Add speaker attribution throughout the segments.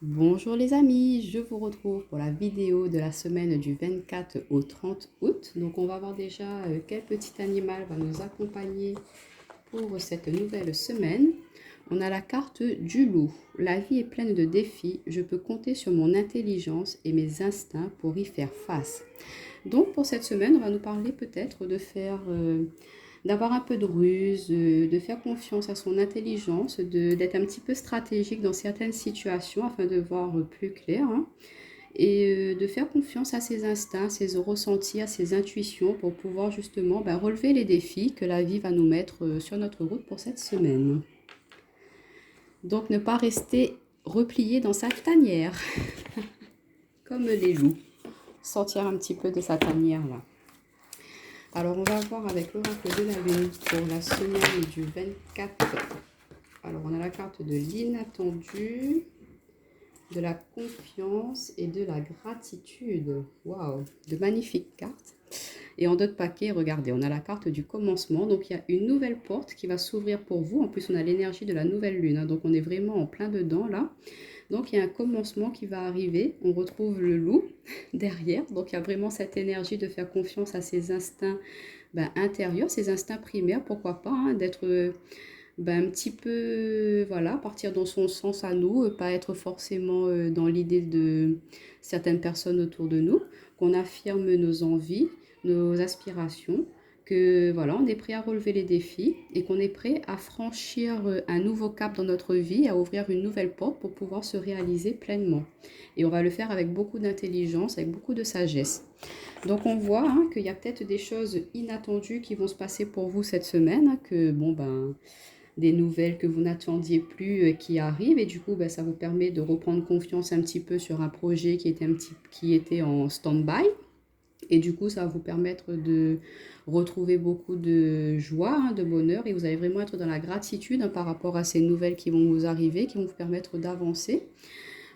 Speaker 1: Bonjour les amis, je vous retrouve pour la vidéo de la semaine du 24 au 30 août. Donc on va voir déjà quel petit animal va nous accompagner pour cette nouvelle semaine. On a la carte du loup. La vie est pleine de défis, je peux compter sur mon intelligence et mes instincts pour y faire face. Donc pour cette semaine, on va nous parler peut-être de d'avoir un peu de ruse, de faire confiance à son intelligence, d'être un petit peu stratégique dans certaines situations afin de voir plus clair, hein, et de faire confiance à ses instincts, ses ressentis, à ses intuitions pour pouvoir justement relever les défis que la vie va nous mettre sur notre route pour cette semaine. Donc ne pas rester replié dans sa tanière, comme les loups. Sortir un petit peu de sa tanière là. Alors, on va voir avec l'oracle de la Lune pour la semaine du 24. Alors, on a la carte de l'inattendu, de la confiance et de la gratitude. Waouh, de magnifiques cartes. Et en d'autres paquets, regardez, on a la carte du commencement. Donc, il y a une nouvelle porte qui va s'ouvrir pour vous. En plus, on a l'énergie de la nouvelle lune. Hein, donc, on est vraiment en plein dedans là. Donc, il y a un commencement qui va arriver. On retrouve le loup derrière. Donc, il y a vraiment cette énergie de faire confiance à ses instincts intérieurs, ses instincts primaires. Pourquoi pas, hein, d'être un petit peu, voilà, partir dans son sens à nous, pas être forcément dans l'idée de certaines personnes autour de nous, qu'on affirme nos envies, nos aspirations, que voilà, on est prêt à relever les défis et qu'on est prêt à franchir un nouveau cap dans notre vie, à ouvrir une nouvelle porte pour pouvoir se réaliser pleinement. Et on va le faire avec beaucoup d'intelligence, avec beaucoup de sagesse. Donc on voit hein, qu'il y a peut-être des choses inattendues qui vont se passer pour vous cette semaine, hein, que des nouvelles que vous n'attendiez plus qui arrivent et du coup ça vous permet de reprendre confiance un petit peu sur un projet qui était en stand-by. Et du coup, ça va vous permettre de retrouver beaucoup de joie, hein, de bonheur. Et vous allez vraiment être dans la gratitude hein, par rapport à ces nouvelles qui vont vous arriver, qui vont vous permettre d'avancer.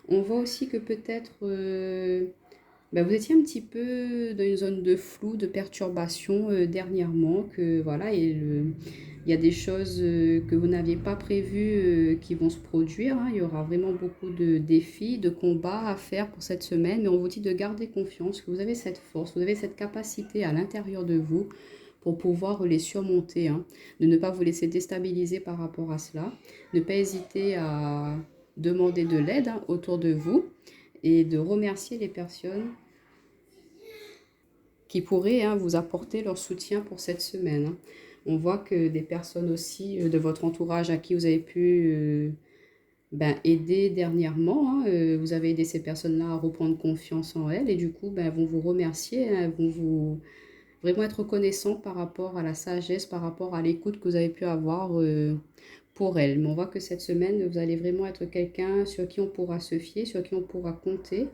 Speaker 1: On voit aussi que peut-être vous étiez un petit peu dans une zone de flou, de perturbation dernièrement. Que, voilà, il y a des choses que vous n'aviez pas prévues qui vont se produire. Hein. Il y aura vraiment beaucoup de défis, de combats à faire pour cette semaine. Mais on vous dit de garder confiance, que vous avez cette force, vous avez cette capacité à l'intérieur de vous pour pouvoir les surmonter. Hein. De ne pas vous laisser déstabiliser par rapport à cela. Ne pas hésiter à demander de l'aide hein, autour de vous et de remercier les personnes qui pourraient hein, vous apporter leur soutien pour cette semaine. Hein. On voit que des personnes aussi de votre entourage à qui vous avez pu aider dernièrement, hein, vous avez aidé ces personnes-là à reprendre confiance en elles et du coup vont vous remercier, hein, vont vous vraiment être reconnaissants par rapport à la sagesse, par rapport à l'écoute que vous avez pu avoir pour elles. Mais on voit que cette semaine, vous allez vraiment être quelqu'un sur qui on pourra se fier, sur qui on pourra compter,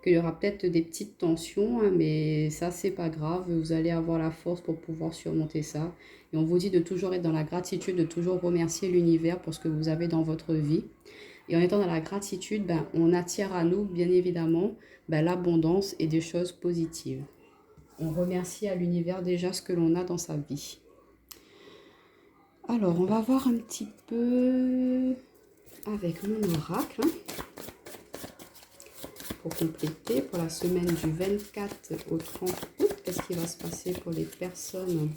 Speaker 1: qu'il y aura peut-être des petites tensions, hein, mais ça, c'est pas grave. Vous allez avoir la force pour pouvoir surmonter ça. Et on vous dit de toujours être dans la gratitude, de toujours remercier l'univers pour ce que vous avez dans votre vie. Et en étant dans la gratitude, on attire à nous, bien évidemment, l'abondance et des choses positives. On remercie à l'univers déjà ce que l'on a dans sa vie. Alors, on va voir un petit peu avec mon oracle. Hein, pour compléter, pour la semaine du 24 au 30 août, qu'est-ce qui va se passer pour les personnes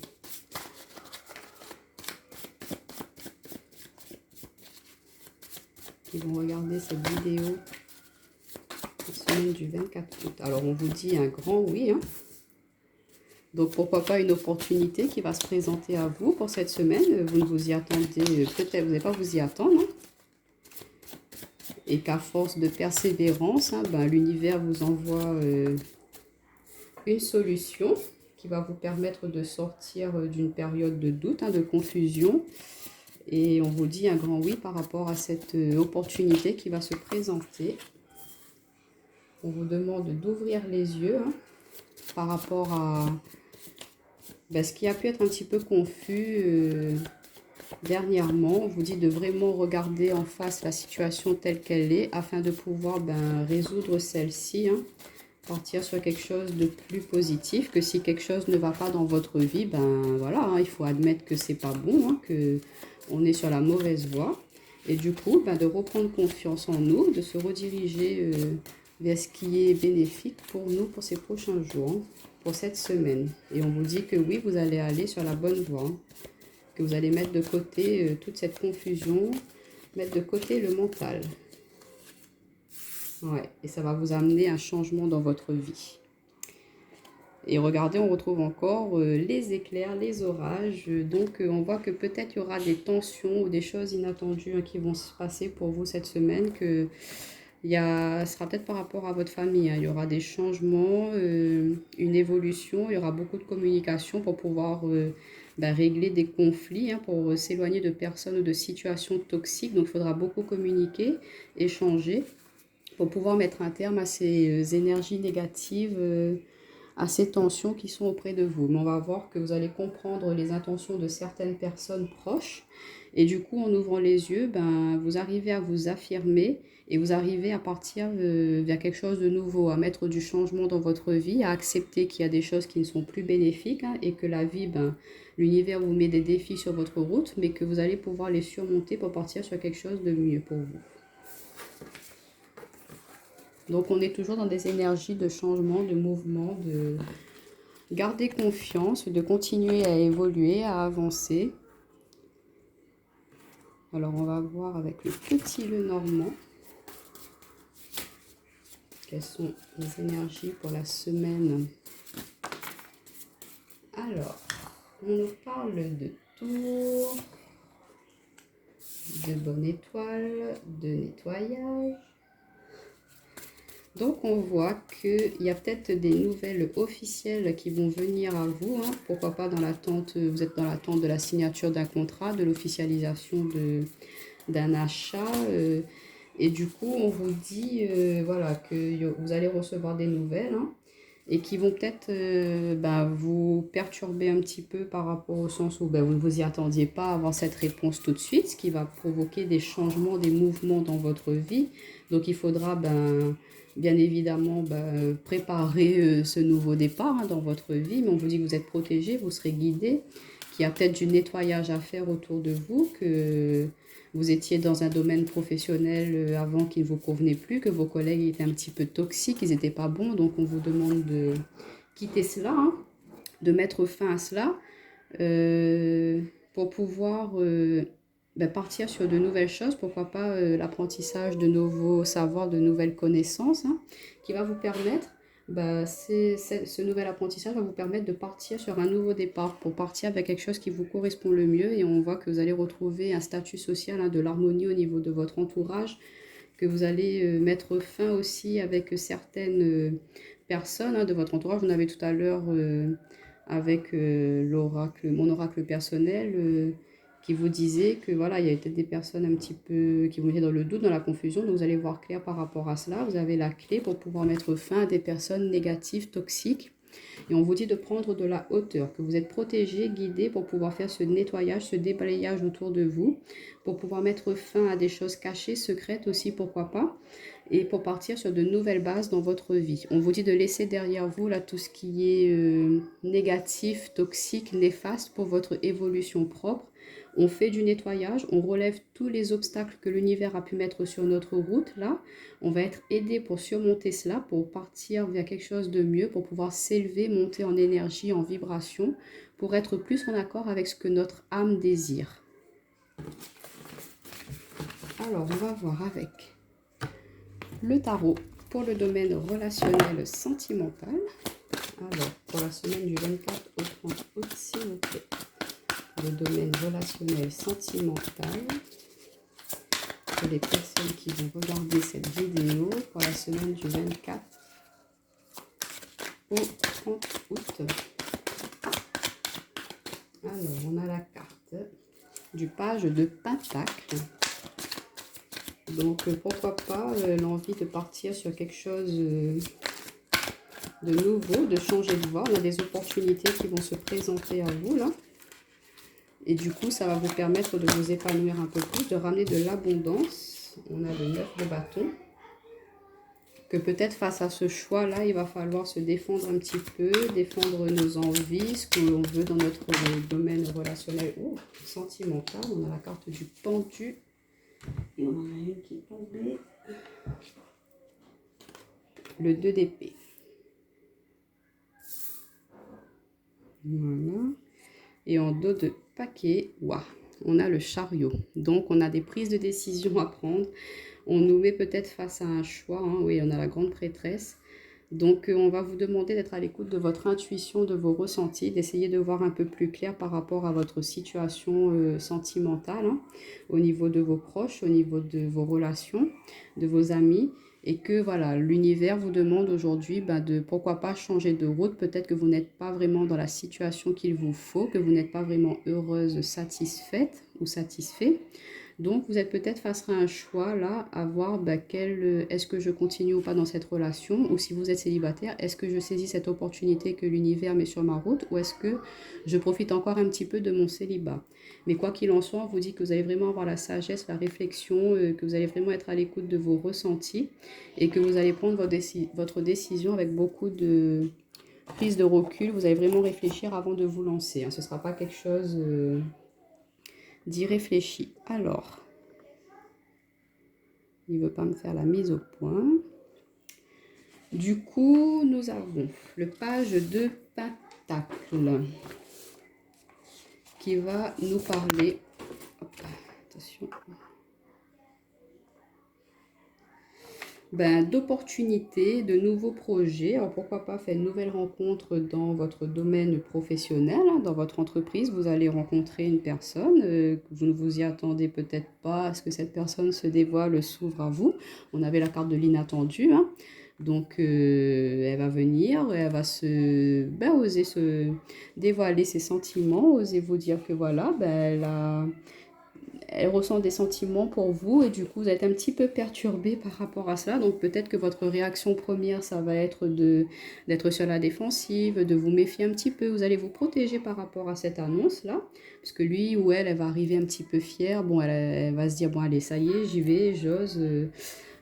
Speaker 1: qui vont regarder cette vidéo la semaine du 24 août. Alors, on vous dit un grand oui. Hein. Donc, pourquoi pas une opportunité qui va se présenter à vous pour cette semaine. Vous ne vous y attendez, peut-être vous n'allez pas vous y attendre. Hein. Et qu'à force de persévérance, hein, l'univers vous envoie une solution qui va vous permettre de sortir d'une période de doute, hein, de confusion. Et on vous dit un grand oui par rapport à cette opportunité qui va se présenter. On vous demande d'ouvrir les yeux hein, par rapport à ce qui a pu être un petit peu confus dernièrement. On vous dit de vraiment regarder en face la situation telle qu'elle est afin de pouvoir résoudre celle-ci. Hein. Partir sur quelque chose de plus positif, que si quelque chose ne va pas dans votre vie, voilà, hein, il faut admettre que c'est pas bon, hein, que on est sur la mauvaise voie. Et du coup, de reprendre confiance en nous, de se rediriger vers ce qui est bénéfique pour nous pour ces prochains jours, hein, pour cette semaine. Et on vous dit que oui, vous allez aller sur la bonne voie, hein, que vous allez mettre de côté toute cette confusion, mettre de côté le mental. Ouais, et ça va vous amener un changement dans votre vie. Et regardez, on retrouve encore les éclairs, les orages. Donc, on voit que peut-être il y aura des tensions ou des choses inattendues, hein, qui vont se passer pour vous cette semaine. Ce sera peut-être par rapport à votre famille, hein. Il y aura des changements, une évolution. Il y aura beaucoup de communication pour pouvoir régler des conflits, hein, pour s'éloigner de personnes ou de situations toxiques. Donc, il faudra beaucoup communiquer, échanger pour pouvoir mettre un terme à ces énergies négatives, à ces tensions qui sont auprès de vous. Mais on va voir que vous allez comprendre les intentions de certaines personnes proches. Et du coup, en ouvrant les yeux, vous arrivez à vous affirmer et vous arrivez à partir vers quelque chose de nouveau, à mettre du changement dans votre vie, à accepter qu'il y a des choses qui ne sont plus bénéfiques, hein, et que la vie, l'univers vous met des défis sur votre route, mais que vous allez pouvoir les surmonter pour partir sur quelque chose de mieux pour vous. Donc, on est toujours dans des énergies de changement, de mouvement, de garder confiance, de continuer à évoluer, à avancer. Alors, on va voir avec le petit Lenormand quelles sont les énergies pour la semaine. Alors, on nous parle de tour, de bonne étoile, de nettoyage. Donc, on voit qu'il y a peut-être des nouvelles officielles qui vont venir à vous, hein. Pourquoi pas dans l'attente, vous êtes dans l'attente de la signature d'un contrat, de l'officialisation d'un achat. Et du coup, on vous dit voilà, que vous allez recevoir des nouvelles, hein, et qui vont peut-être vous perturber un petit peu par rapport au sens où vous ne vous y attendiez pas à avoir cette réponse tout de suite, ce qui va provoquer des changements, des mouvements dans votre vie. Donc, il faudra bien évidemment préparer ce nouveau départ, hein, dans votre vie, mais on vous dit que vous êtes protégé, vous serez guidé, qu'il y a peut-être du nettoyage à faire autour de vous, que vous étiez dans un domaine professionnel avant qui ne vous convenait plus, que vos collègues étaient un petit peu toxiques, ils n'étaient pas bons, donc on vous demande de quitter cela, hein, de mettre fin à cela, pour pouvoir partir sur de nouvelles choses, pourquoi pas l'apprentissage de nouveaux savoirs, de nouvelles connaissances, hein, qui va vous permettre, ce nouvel apprentissage va vous permettre de partir sur un nouveau départ, pour partir avec quelque chose qui vous correspond le mieux, et on voit que vous allez retrouver un statut social, hein, de l'harmonie au niveau de votre entourage, que vous allez mettre fin aussi avec certaines personnes, hein, de votre entourage. Vous en avez tout à l'heure avec l'oracle, mon oracle personnel, qui vous disait que voilà, il y avait peut-être des personnes un petit peu qui vous mettaient dans le doute, dans la confusion. Donc vous allez voir clair par rapport à cela. Vous avez la clé pour pouvoir mettre fin à des personnes négatives, toxiques. Et on vous dit de prendre de la hauteur, que vous êtes protégé, guidé pour pouvoir faire ce nettoyage, ce débalayage autour de vous, pour pouvoir mettre fin à des choses cachées, secrètes aussi, pourquoi pas, et pour partir sur de nouvelles bases dans votre vie. On vous dit de laisser derrière vous là tout ce qui est négatif, toxique, néfaste pour votre évolution propre. On fait du nettoyage, on relève tous les obstacles que l'univers a pu mettre sur notre route. Là, on va être aidé pour surmonter cela, pour partir vers quelque chose de mieux, pour pouvoir s'élever, monter en énergie, en vibration, pour être plus en accord avec ce que notre âme désire. Alors, on va voir avec le tarot pour le domaine relationnel sentimental. Alors, pour la semaine du 24 au 30 août, s'il vous plaît. Le domaine relationnel sentimental pour les personnes qui vont regarder cette vidéo pour la semaine du 24 au 30 août. Alors, on a la carte du page de Pentacle. Donc, pourquoi pas l'envie de partir sur quelque chose de nouveau, de changer de voie. On a des opportunités qui vont se présenter à vous là. Et du coup, ça va vous permettre de vous épanouir un peu plus, de ramener de l'abondance. On a le 9 de bâton. Que peut-être face à ce choix-là, il va falloir se défendre un petit peu, défendre nos envies, ce que l'on veut dans notre domaine relationnel ou sentimental. On a la carte du pendu
Speaker 2: Et on en a une qui est tombée.
Speaker 1: Le 2 d'épée. Voilà. Et en dos de paquet, waouh, on a le chariot. Donc, on a des prises de décision à prendre. On nous met peut-être face à un choix. Hein. Oui, on a la grande prêtresse. Donc, on va vous demander d'être à l'écoute de votre intuition, de vos ressentis, d'essayer de voir un peu plus clair par rapport à votre situation sentimentale, hein, au niveau de vos proches, au niveau de vos relations, de vos amis. Et que voilà, l'univers vous demande aujourd'hui de pourquoi pas changer de route. Peut-être que vous n'êtes pas vraiment dans la situation qu'il vous faut, que vous n'êtes pas vraiment heureuse, satisfaite ou satisfait. Donc, vous êtes peut-être face à un choix là, à voir est-ce que je continue ou pas dans cette relation, ou si vous êtes célibataire, est-ce que je saisis cette opportunité que l'univers met sur ma route, ou est-ce que je profite encore un petit peu de mon célibat. Mais quoi qu'il en soit, on vous dit que vous allez vraiment avoir la sagesse, la réflexion, que vous allez vraiment être à l'écoute de vos ressentis, et que vous allez prendre votre décision avec beaucoup de prise de recul. Vous allez vraiment réfléchir avant de vous lancer. Hein. Ce ne sera pas quelque chose d'irréfléchi. Alors, il ne veut pas me faire la mise au point. Du coup, nous avons le page de Pentacle qui va nous parler. Hop, attention. D'opportunités, de nouveaux projets. Alors pourquoi pas faire une nouvelle rencontre dans votre domaine professionnel, hein, dans votre entreprise. Vous allez rencontrer une personne, vous ne vous y attendez peut-être pas à ce que cette personne se dévoile, s'ouvre à vous. On avait la carte de l'inattendu, hein. Donc elle va venir, elle va oser se dévoiler ses sentiments, oser vous dire que voilà, elle ressent des sentiments pour vous et du coup vous êtes un petit peu perturbé par rapport à cela. Donc peut-être que votre réaction première, ça va être d'être sur la défensive, de vous méfier un petit peu. Vous allez vous protéger par rapport à cette annonce-là. Parce que lui ou elle va arriver un petit peu fière. Bon, elle va se dire, bon allez, ça y est, j'y vais, j'ose.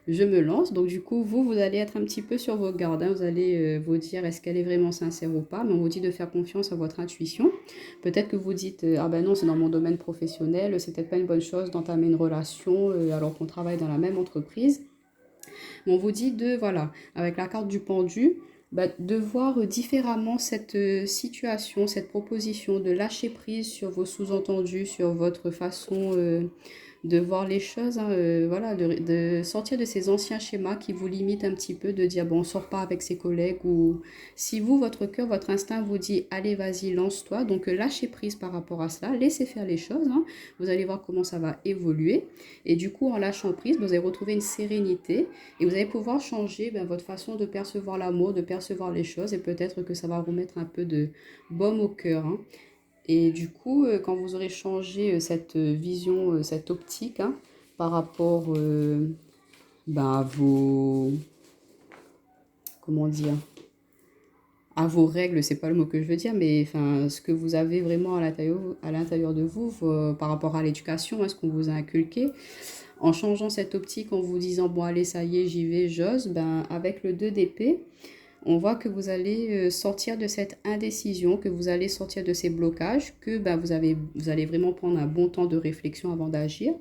Speaker 1: Je me lance. Donc du coup, vous allez être un petit peu sur vos gardes. Hein. Vous allez vous dire est-ce qu'elle est vraiment sincère ou pas. Mais on vous dit de faire confiance à votre intuition. Peut-être que vous dites ah ben non, c'est dans mon domaine professionnel, c'est peut-être pas une bonne chose d'entamer une relation alors qu'on travaille dans la même entreprise. Mais on vous dit voilà, avec la carte du pendu, de voir différemment cette situation, cette proposition, de lâcher prise sur vos sous-entendus, sur votre façon de voir les choses, hein, voilà, de sortir de ces anciens schémas qui vous limitent un petit peu, de dire bon, on sort pas avec ses collègues, ou si vous, votre cœur, votre instinct vous dit allez, vas-y, lance-toi, donc lâchez prise par rapport à cela, laissez faire les choses, hein, vous allez voir comment ça va évoluer, et du coup, en lâchant prise, vous allez retrouver une sérénité, et vous allez pouvoir changer votre façon de percevoir l'amour, de percevoir les choses, et peut-être que ça va vous mettre un peu de baume au cœur, hein. Et du coup, quand vous aurez changé cette vision, cette optique, hein, par rapport à vos, comment dire, à vos règles, c'est pas le mot que je veux dire, mais enfin, ce que vous avez vraiment à l'intérieur de vous, par rapport à l'éducation, hein, ce qu'on vous a inculqué, en changeant cette optique, en vous disant, bon allez, ça y est, j'y vais, j'ose, avec le 2 d'épée, on voit que vous allez sortir de cette indécision, que vous allez sortir de ces blocages, que vous allez vraiment prendre un bon temps de réflexion avant d'agir,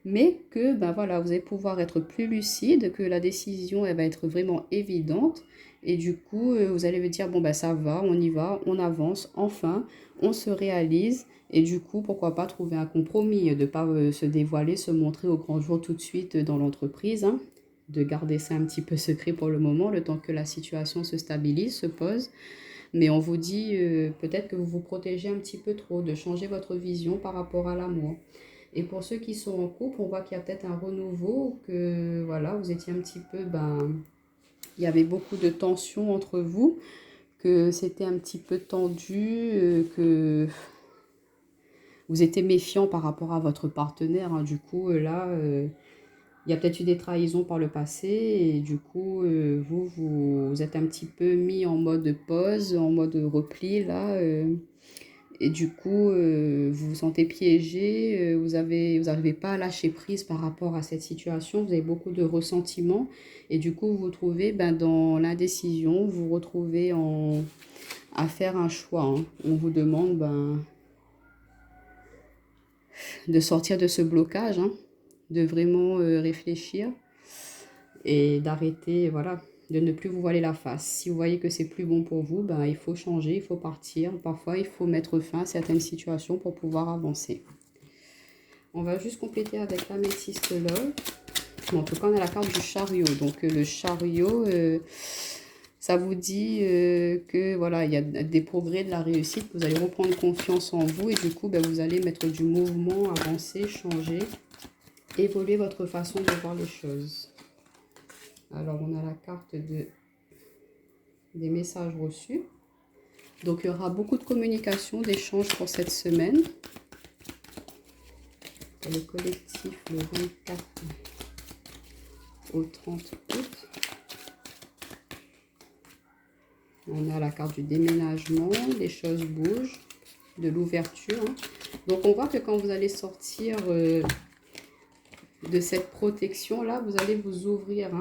Speaker 1: mais que voilà, vous allez pouvoir être plus lucide, que la décision elle va être vraiment évidente, et du coup vous allez vous dire bon ça va, on y va, on avance, enfin, on se réalise, et du coup pourquoi pas trouver un compromis, de ne pas se dévoiler, se montrer au grand jour tout de suite dans l'entreprise, hein, de garder ça un petit peu secret pour le moment, le temps que la situation se stabilise, se pose. Mais on vous dit peut-être que vous vous protégez un petit peu trop, de changer votre vision par rapport à l'amour. Et pour ceux qui sont en couple, on voit qu'il y a peut-être un renouveau, que voilà, vous étiez un petit peu, il y avait beaucoup de tension entre vous, que c'était un petit peu tendu, que vous étiez méfiant par rapport à votre partenaire, hein. Du coup, il y a peut-être eu des trahisons par le passé, et du coup, vous êtes un petit peu mis en mode pause, en mode repli, là, et du coup, vous vous sentez piégé, vous n'arrivez pas à lâcher prise par rapport à cette situation, vous avez beaucoup de ressentiment, et du coup, vous vous trouvez dans l'indécision, vous vous retrouvez à faire un choix, hein. On vous demande de sortir de ce blocage, hein, de vraiment réfléchir et d'arrêter, voilà, de ne plus vous voiler la face. Si vous voyez que c'est plus bon pour vous, ben, il faut changer, il faut partir. Parfois, il faut mettre fin à certaines situations pour pouvoir avancer. On va juste compléter avec l'améthyste love. Bon, en tout cas, on a la carte du chariot. Donc, le chariot, ça vous dit que voilà, il y a des progrès, de la réussite. Vous allez reprendre confiance en vous et du coup, ben, vous allez mettre du mouvement, avancer, changer, évoluer votre façon de voir les choses. Alors, on a la carte des messages reçus. Donc, il y aura beaucoup de communication, d'échanges pour cette semaine. Pour le collectif, le 24 au 30 août. On a la carte du déménagement, les choses bougent, de l'ouverture. Donc, on voit que quand vous allez sortir de cette protection-là, vous allez vous ouvrir.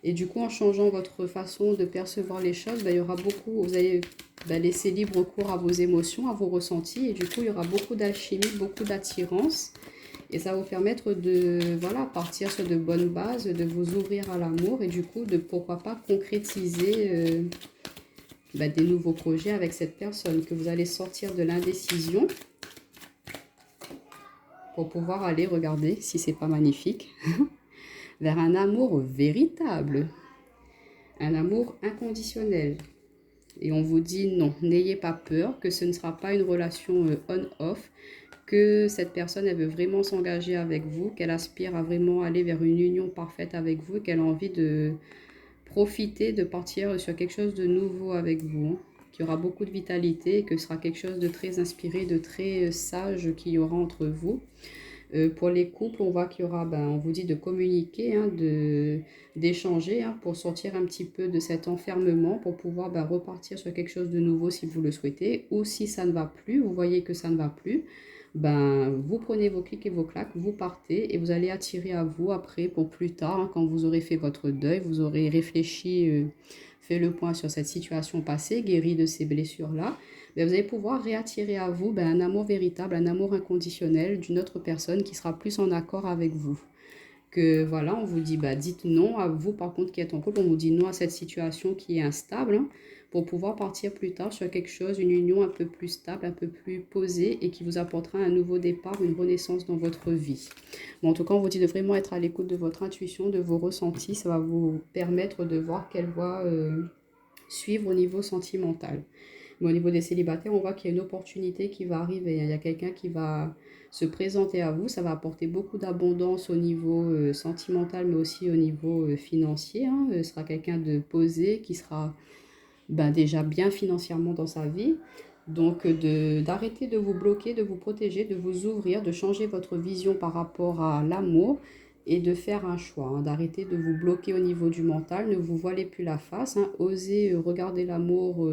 Speaker 1: Et du coup, en changeant votre façon de percevoir les choses, ben, il y aura beaucoup, vous allez laisser libre cours à vos émotions, à vos ressentis. Et du coup, il y aura beaucoup d'alchimie, beaucoup d'attirance. Et ça va vous permettre de voilà, partir sur de bonnes bases, de vous ouvrir à l'amour et du coup, de pourquoi pas concrétiser des nouveaux projets avec cette personne, que vous allez sortir de l'indécision pour pouvoir aller regarder, si c'est pas magnifique, vers un amour véritable, un amour inconditionnel. Et on vous dit non, n'ayez pas peur, que ce ne sera pas une relation on-off, que cette personne, elle veut vraiment s'engager avec vous, qu'elle aspire à vraiment aller vers une union parfaite avec vous, qu'elle a envie de profiter, de partir sur quelque chose de nouveau avec vous, qu'il y aura beaucoup de vitalité, que ce sera quelque chose de très inspiré, de très sage qu'il y aura entre vous. Pour les couples, on voit qu'il y aura, on vous dit de communiquer, d'échanger pour sortir un petit peu de cet enfermement, pour pouvoir repartir sur quelque chose de nouveau si vous le souhaitez, ou si ça ne va plus, vous voyez que ça ne va plus, vous prenez vos clics et vos claques, vous partez et vous allez attirer à vous après pour plus tard, quand vous aurez fait votre deuil, vous aurez réfléchi, fait le point sur cette situation passée, guéri de ces blessures-là. Vous allez pouvoir réattirer à vous un amour véritable, un amour inconditionnel d'une autre personne qui sera plus en accord avec vous. Que voilà, on vous dit, dites non à vous par contre qui êtes en couple, on vous dit non à cette situation qui est instable, pour pouvoir partir plus tard sur quelque chose, une union un peu plus stable, un peu plus posée et qui vous apportera un nouveau départ, une renaissance dans votre vie. Bon, en tout cas, on vous dit de vraiment être à l'écoute de votre intuition, de vos ressentis, ça va vous permettre de voir quelle voie suivre au niveau sentimental. Mais au niveau des célibataires, on voit qu'il y a une opportunité qui va arriver. Il y a quelqu'un qui va se présenter à vous. Ça va apporter beaucoup d'abondance au niveau sentimental, mais aussi au niveau financier. Ce sera quelqu'un de posé, qui sera déjà bien financièrement dans sa vie. Donc, d'arrêter de vous bloquer, de vous protéger, de vous ouvrir, de changer votre vision par rapport à l'amour et de faire un choix, d'arrêter de vous bloquer au niveau du mental, ne vous voilez plus la face, osez regarder l'amour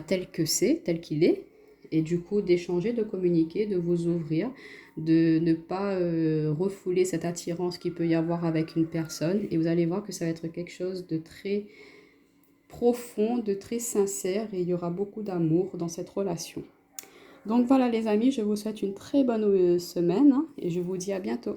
Speaker 1: tel que c'est, tel qu'il est, et du coup d'échanger, de communiquer, de vous ouvrir, de ne pas refouler cette attirance qu'il peut y avoir avec une personne, et vous allez voir que ça va être quelque chose de très profond, de très sincère, et il y aura beaucoup d'amour dans cette relation. Donc voilà les amis, je vous souhaite une très bonne semaine, et je vous dis à bientôt.